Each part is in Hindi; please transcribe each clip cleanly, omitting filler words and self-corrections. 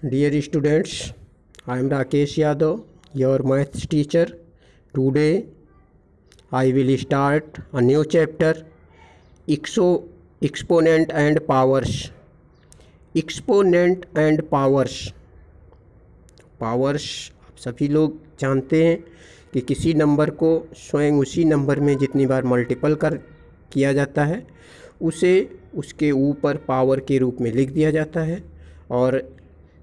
Dear students, I am Rakesh Yadav, your maths teacher. Today I will start a new chapter, Exponent and Powers. Exponent and Powers. Powers आप सभी लोग जानते हैं कि किसी नंबर को स्वयं उसी नंबर में जितनी बार मल्टीपल किया जाता है उसे उसके ऊपर पावर के रूप में लिख दिया जाता है, और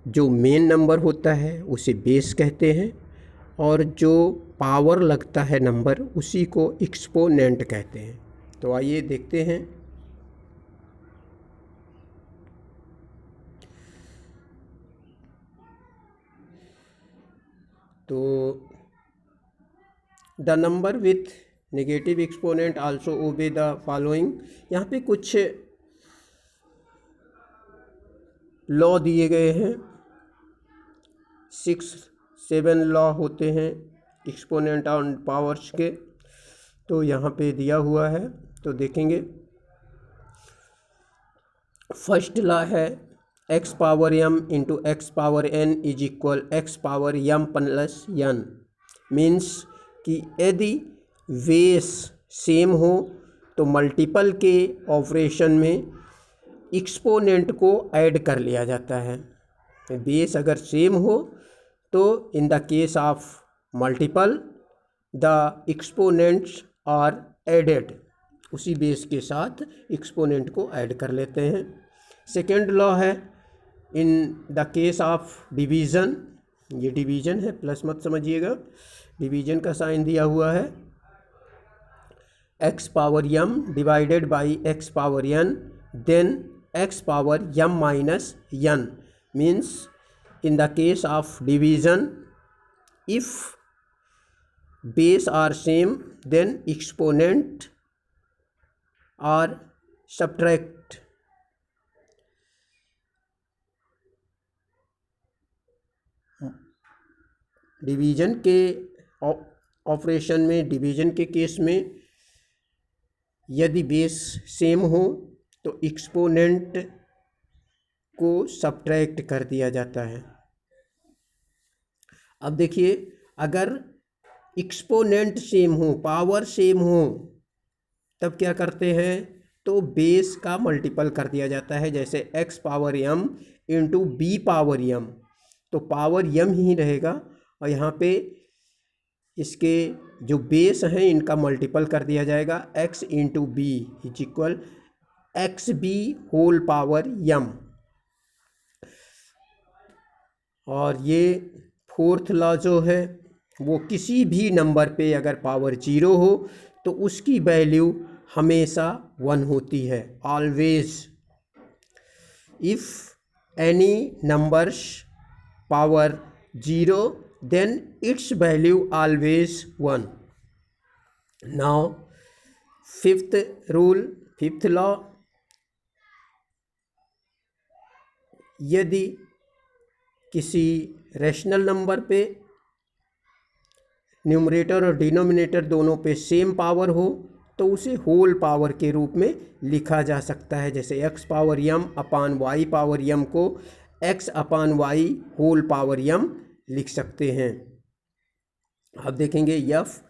जो मेन नंबर होता है उसे बेस कहते हैं, और जो पावर लगता है नंबर उसी को एक्सपोनेंट कहते हैं। तो आइए देखते हैं। तो the number with negative exponent also obey the following. यहाँ पे कुछ लॉ दिए गए हैं, 6-7 लॉ होते हैं एक्सपोनेंट और पावर्स के। तो यहाँ पे दिया हुआ है, तो देखेंगे। फर्स्ट लॉ है x power m into X power n is equal x power m plus n। Means कि यदि बेस सेम हो तो मल्टीपल के ऑपरेशन में एक्सपोनेंट को ऐड कर लिया जाता है। बेस अगर सेम हो तो in the case of multiple the exponents are added, उसी बेस के साथ एक्सपोनेंट को ऐड कर लेते हैं। सेकेंड लॉ है in the case of division, ये डिवीज़न है, प्लस मत समझिएगा, डिवीज़न का साइन दिया हुआ है। x power m divided by x power n then x power m minus n। Means in the case of division if base are same then exponent are subtract. Division के ऑपरेशन में, डिवीज़न के केस में यदि बेस सेम हो तो एक्सपोनेंट को सब्ट्रैक्ट कर दिया जाता है। अब देखिए, अगर एक्सपोनेंट सेम हो, पावर सेम हो, तब क्या करते हैं, तो बेस का मल्टीपल कर दिया जाता है। जैसे x power m into B power m, तो पावर m ही रहेगा, और यहाँ पे इसके जो बेस हैं इनका मल्टीपल कर दिया जाएगा। x into B is equal X B whole power m। और ये फोर्थ लॉ जो है वो किसी भी नंबर पे अगर पावर 0 हो तो उसकी वैल्यू हमेशा 1 होती है, always. If any numbers power 0 then its value always 1. Now fifth rule, fifth law, यदि किसी रैशनल नंबर पे न्यूमरेटर और डिनोमिनेटर दोनों पे सेम पावर हो तो उसे होल पावर के रूप में लिखा जा सकता है। जैसे x पावर m अपान y पावर m को x अपान y होल पावर m लिख सकते हैं। अब देखेंगे यफ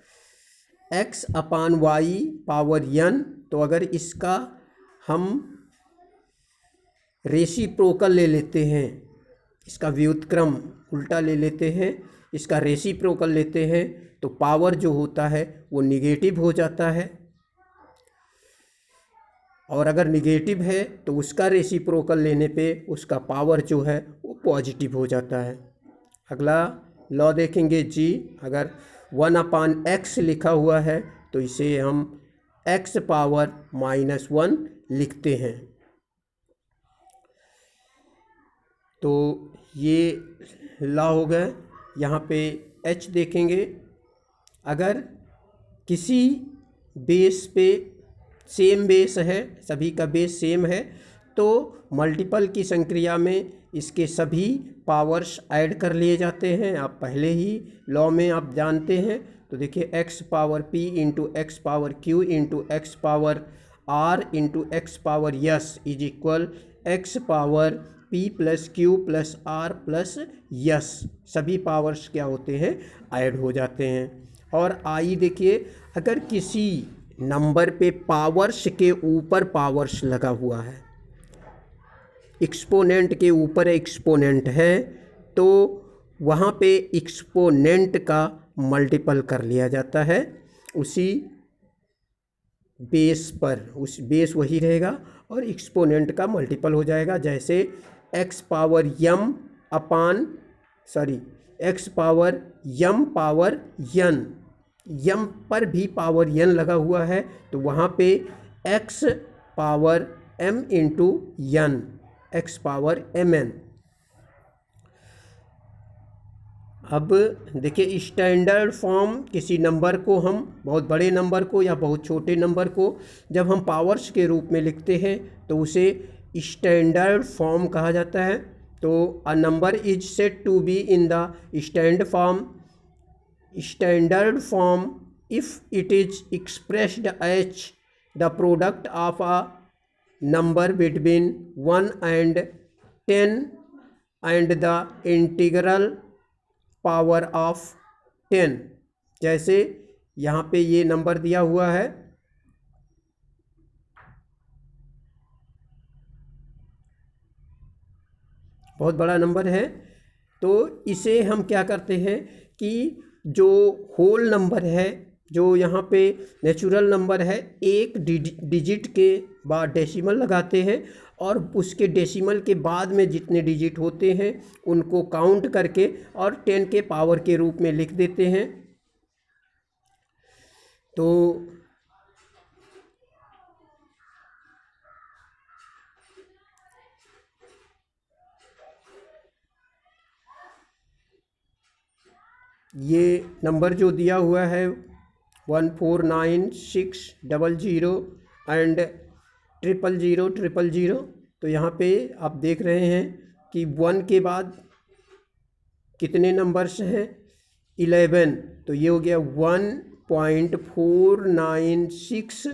x अपान y पावर n, तो अगर इसका हम रेसिप्रोकल ले लेते हैं, इसका व्युत्क्रम उल्टा ले लेते हैं, इसका रेसिप्रोकल लेते हैं, तो पावर जो होता है वो निगेटिव हो जाता है, और अगर निगेटिव है तो उसका रेसिप्रोकल लेने पे उसका पावर जो है वो पॉजिटिव हो जाता है। अगला लॉ देखेंगे जी। अगर 1 अपान एक्स लिखा हुआ है तो इसे हम x पावर -1 लिखते हैं। तो ये लॉ हो गए। यहाँ पे h देखेंगे, अगर किसी बेस पे सेम बेस है, सभी का बेस सेम है, तो मल्टीपल की संक्रिया में इसके सभी पावर्स ऐड कर लिए जाते हैं। आप पहले ही लॉ में आप जानते हैं। तो देखिए x power p into X power q into X power r into X power s is equal x power P plus Q plus R plus S, सभी पावर्स क्या होते हैं, ऐड हो जाते हैं। और आई देखिए, अगर किसी नंबर पे पावर्स के ऊपर पावर्स लगा हुआ है, एक्सपोनेंट के ऊपर एक्सपोनेंट है, तो वहाँ पे एक्सपोनेंट का मल्टीपल कर लिया जाता है उसी बेस पर, उस बेस वही रहेगा और एक्सपोनेंट का मल्टीपल हो जाएगा। जैसे एक्स पावर यम पावर यन, यम पर भी पावर यन लगा हुआ है, तो वहाँ पे एक्स पावर एम इंटू यन, एक्स पावर एम एन। अब देखिए, स्टैंडर्ड फॉर्म किसी नंबर को, हम बहुत बड़े नंबर को या बहुत छोटे नंबर को जब हम पावर्स के रूप में लिखते हैं तो उसे स्टैंडर्ड फॉर्म कहा जाता है। तो a number is said to be in the standard form if it is expressed as the product of a number between 1 and 10 and the integral power of 10। जैसे यहाँ पे ये नंबर दिया हुआ है, बहुत बड़ा नंबर है, तो इसे हम क्या करते हैं कि जो होल नंबर है, जो यहाँ पे नेचुरल नंबर है, एक डिजिट के बाद डेसिमल लगाते हैं और उसके डेसिमल के बाद में जितने डिजिट होते हैं उनको काउंट करके और 10 के पावर के रूप में लिख देते हैं। तो ये नंबर जो दिया हुआ है 149600 एंड 000, तो यहाँ पे आप देख रहे हैं कि 1 के बाद कितने नंबर्स हैं, 11, तो ये हो गया 1.496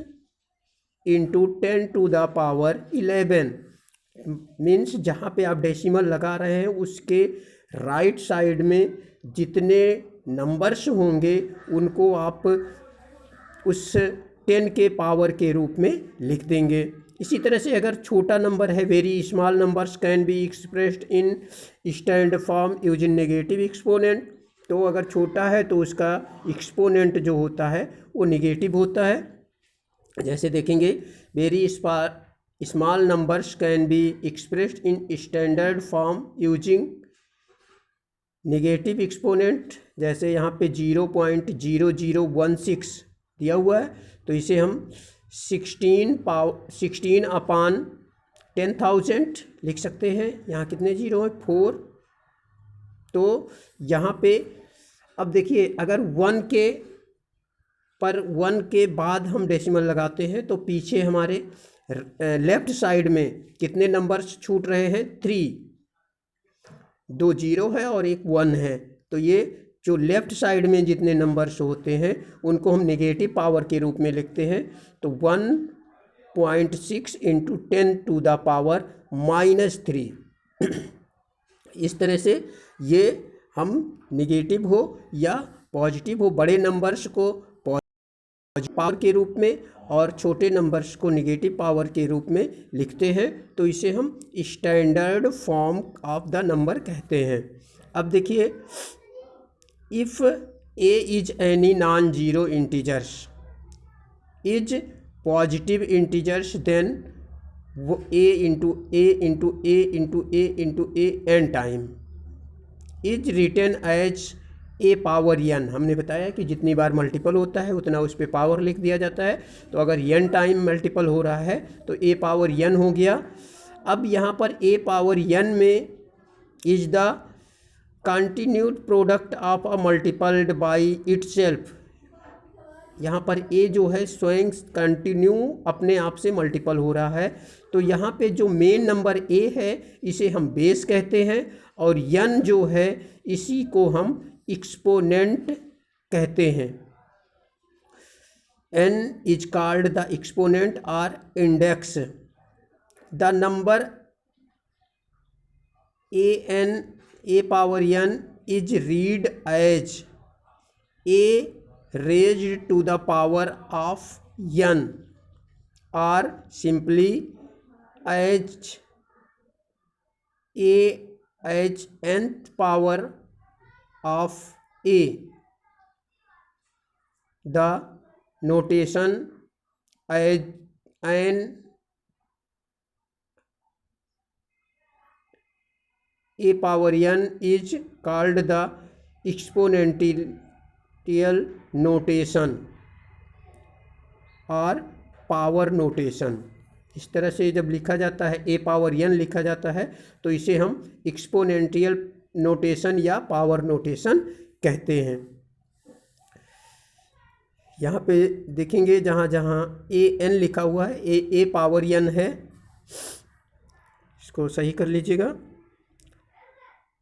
into 10 to the power 11। Means जहाँ पे आप डेसिमल लगा रहे हैं उसके राइट साइड में जितने नंबर्स होंगे उनको आप उस 10 के पावर के रूप में लिख देंगे। इसी तरह से अगर छोटा नंबर है, very small numbers can be expressed in stand form using negative exponent. तो अगर छोटा है तो उसका एक्सपोनेंट जो होता है वो नेगेटिव होता है। जैसे देखेंगे, very small numbers can be expressed in standard form using negative exponent. जैसे यहाँ पे 0.0016 दिया हुआ है, तो इसे हम 16 अपान 10,000 लिख सकते हैं। यहाँ कितने जीरो हैं, 4। तो यहाँ पे अब देखिए, अगर 1 के बाद हम डेसिमल लगाते हैं तो पीछे हमारे लेफ्ट साइड में कितने नंबर्स छूट रहे हैं, 3, 2 0 है और एक 1 है। तो ये जो लेफ्ट साइड में जितने नंबर्स होते हैं उनको हम नेगेटिव पावर के रूप में लिखते हैं। तो 1.6 इंटू 10 टू द पावर -3। इस तरह से ये हम नेगेटिव हो या पॉजिटिव हो, बड़े नंबर्स को पॉजिटिव पावर के रूप में और छोटे नंबर्स को नेगेटिव पावर के रूप में लिखते हैं। तो इसे हम standard form of the number कहते हैं। अब देखिए, if a is any non zero integers is positive integers, then वो a into a into a into a into a n time is written as a power n. हमने बताया कि जितनी बार मल्टीपल होता है उतना उस पर पावर लिख दिया जाता है। तो अगर एन टाइम मल्टीपल हो रहा है तो ए पावर एन हो गया। अब यहाँ पर ए पावर एन में is the continued product of a multiplied by itself. यहाँ पर ए जो है स्वयं कंटिन्यू अपने आप से मल्टीपल हो रहा है। तो यहाँ पे जो मेन नंबर ए है इसे हम बेस कहते हैं और एन जो है इसी को हम एक्सपोनेंट कहते हैं। N is called the exponent और index. The number a power n is read as a raised to the power of n or simply as a as nth power of a. The notation as n a power n is called the exponential notation और पावर नोटेशन। इस तरह से जब लिखा जाता है a पावर n लिखा जाता है तो इसे हम एक्सपोनेंशियल नोटेशन या पावर नोटेशन कहते हैं। यहाँ पे देखेंगे जहाँ जहाँ a n लिखा हुआ है a पावर n है, इसको सही कर लीजिएगा।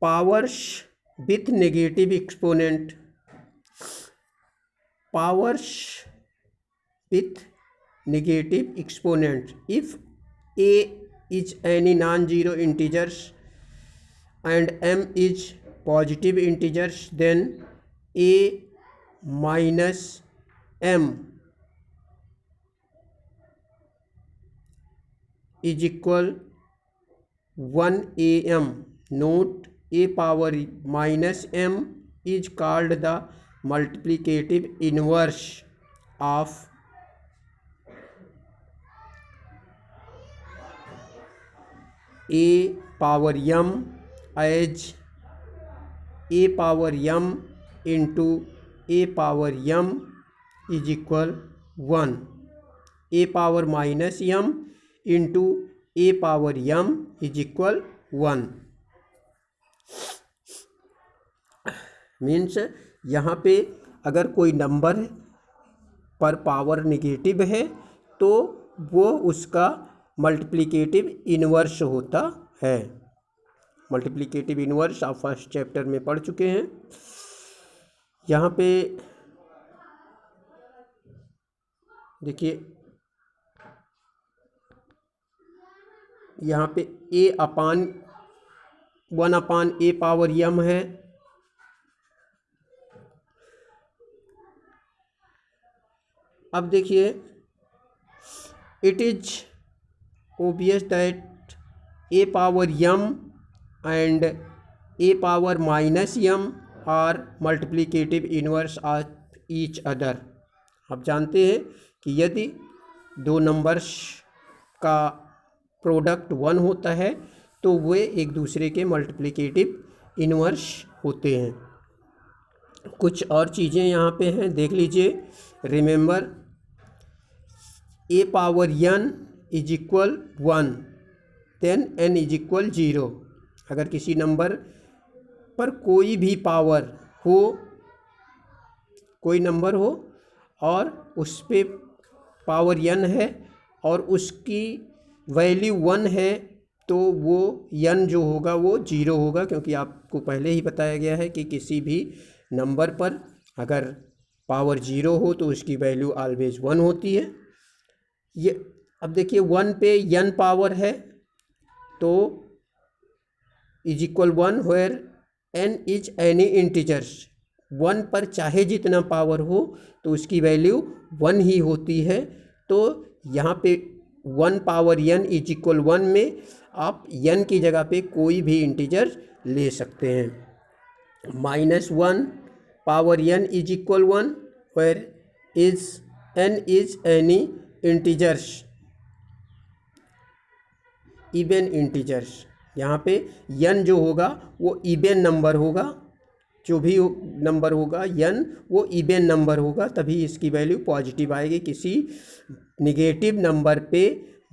Powers with negative exponent, powers with negative exponent. If a is any non-zero integers and m is positive integers, then a minus m is equal 1am. Note, a power minus m is called the multiplicative inverse of a power m as a power m into a power m is equal 1. a power minus m into a power m is equal 1. Means यहाँ पे अगर कोई नंबर पर पावर निगेटिव है तो वो उसका मल्टीप्लिकेटिव इन्वर्स होता है। मल्टीप्लिकेटिव इन्वर्स आप फर्स्ट चैप्टर में पढ़ चुके हैं। यहाँ पे देखिए, यहाँ पे a upon 1 upon a power m है। अब देखिए, it is obvious that a power m and a power minus m are multiplicative inverse of each other. आप जानते हैं कि यदि दो नंबर्स का प्रोडक्ट 1 होता है तो वे एक दूसरे के मल्टीप्लिकेटिव इन्वर्स होते हैं। कुछ और चीज़ें यहाँ पे हैं, देख लीजिए। Remember, a power n is equal 1, then n is equal 0। अगर किसी नंबर पर कोई भी पावर हो, कोई नंबर हो और उस पे पावर n है और उसकी वैल्यू 1 है तो वो n जो होगा वो 0 होगा, क्योंकि आपको पहले ही बताया गया है कि किसी भी नंबर पर अगर पावर 0 हो तो उसकी वैल्यू ऑलवेज 1 होती है। ये अब देखिए, 1 पे n पावर है तो is equal 1 where n is any integers. 1 पर चाहे जितना पावर हो तो उसकी वैल्यू 1 ही होती है। तो यहाँ पे 1 पावर n इज इक्वल 1 में आप n की जगह पे कोई भी इंटीजर ले सकते हैं। -1 power n is equal 1 where is n is any integers, even integers. यहाँ पे n जो होगा वो इवन नंबर होगा, जो भी नंबर होगा n वो इवन नंबर होगा, तभी इसकी वैल्यू पॉजिटिव आएगी। किसी निगेटिव नंबर पे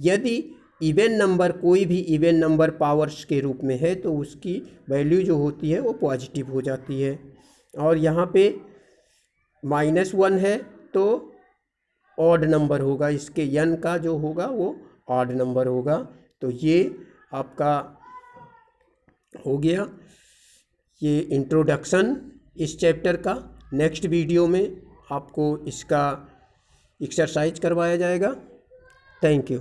यदि इवन नंबर, कोई भी इवन नंबर पावर्स के रूप में है तो उसकी वैल्यू जो होती है वो पॉजिटिव हो जाती है। और यहाँ पे -1 है तो ऑड नंबर होगा, इसके n का जो होगा वो ऑड नंबर होगा। तो ये आपका हो गया ये इंट्रोडक्शन इस चैप्टर का। नेक्स्ट वीडियो में आपको इसका एक्सरसाइज करवाया जाएगा। Thank you.